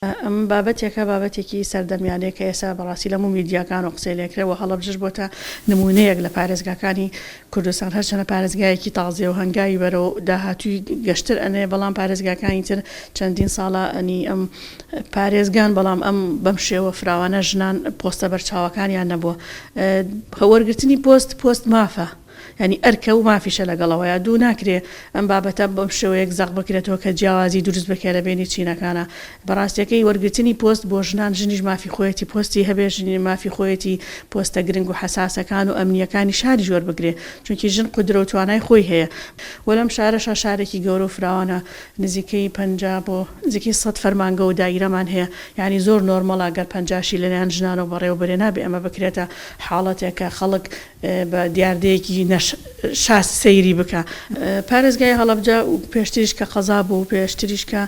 ئەم بابەتێکە بابەتێکی سەردەمیانەیە کە ئێستا بەڕاستی لە هەموو میدیاکان و قسەی لێکرێەوە هەڵەبجەش بۆتە نمونەیەک لە پارێزگاکانی کوردستان هەرچەنە پارێزگایەکی تازێ و هەنگاوی بەرەو داهاتووی گەشتر ئەنێ بەڵام پارێزگاکانی تر چەندین ساڵە ئەنی ئەم پارێزگان بەڵام ئەم بەم شێوە فراوانە ژنان پۆستە بەرچاوەکانیان نەبووە وەرگرتنی پۆست مافە ینی ئەرکە و مافیشە لەگەڵەوەیە دوو ناکرێ ئەم بابەتە بەم شێوەیەک زەق بکرێتەوە کە جیاوازی دروست بکە لە بینی چینەکانە بەڕاستیەکەی وەرگرتنی پۆست بۆ ژنان ژنیش مافی خۆیەتی پۆستی هەبێ ژنی مافی خۆیەتی پۆستە گرنگ و حساسەکان و ئەمنیەکانی شاری ژۆر بگرێ چونکی ژن قودرە و توانای خۆی هەیە وەلەم شارەشە شارێکی گەورە و فراوانە نزیکەی 50 بۆ نزیکەی 100 فەرمانگە و دایرەمان هەیە یعنی زۆر نۆرمەڵە گەر 50 لەلایەن ژنانەوە بەڕێوەبەرێ نابێ ئەمە بکرێتە حاڵەتێکە خەڵک بە دیاردەیەکی شاس سەیری بکە پارێزگای هەڵەبجە و پێشتریش کە قەزا بوو پێشتریش کە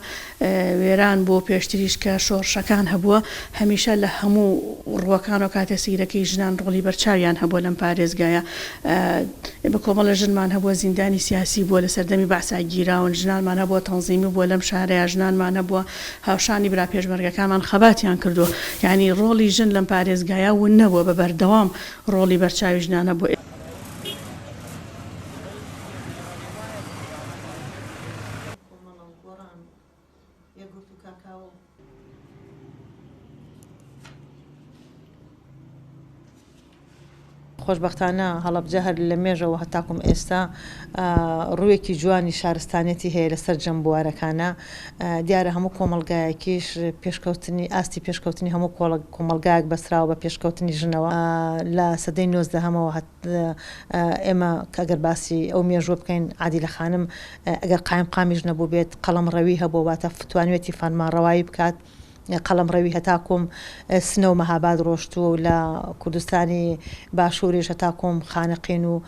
وێران بوو پێشتریش کە شۆڕشەکان هەبووە هەمیشە لە هەموو ڕووەکان و کاتە سیرەکەی ژنان ڕۆڵی بەرچاویان هەبووە لەم پارێزگایە بە کۆمەڵە ژنمان هەبووە زیندانی سیاسی بووە لە سەردەمی بەعساگیراون ژنانمان هەبووە تەنزیمی بووە لەم شارەیە ژنانمان هەبووە هاوشانی برا پێشمەرگەکانمان خەباتیان کردو یعنی ڕۆڵی ژن لەم پارێزگایە ون نەبووە بە بەردەوام ڕۆڵی بەرچاوی ژنان هەبووە خۆشبەختانە هەڵەبجە هەر لە مێژەوە هەتاکم ئێستا ڕوویەکی جوانی شارستانێتی هەیە لەسەر جەمبوارەکانە دیارە هەموو کۆمەلگایەکیش پێشکەوتنی ئاستی پێشکەوتنی هەموو کۆمەلگایەک بەسراوە بە پێشکەوتنی ژنەوە لە سەدەی 19ەمەوە ئێمە کەگەر باسی ئەو مێژوە بکەین عادیلە خانم ئەگەر قایمقامیش نەبوو بێت قەڵەمڕەوی هەبوو واتە فتوانوێتی فەرمانڕەوایی بکات قەڵەمڕەوی هەتاکۆم سنە و مەهاباد ڕۆشتووە لە کوردستانی باشووریش هەتاکۆم خانەقین و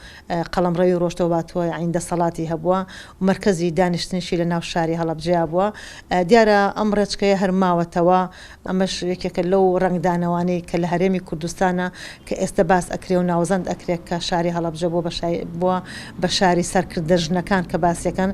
قەڵەمڕەوی ڕۆشتەوە باتوە عیندە سەڵاتی هەبووە و مرکزی دانیشتنیشی لە ناو شاری هەڵەبجەیە بووە دیارە ئەم ڕێچکەیە هەرماوەتەوە ئەمەش یەکێکە لەو ڕنگدانەوانەی کە لە هەرێمی کوردستانە کە ئێستا باس ئەکرێ و ناوزەند ئەکرێت کە شاری هەڵەبجە بووە بە شاری سەرکردە ژنەکان کە باسیەکەن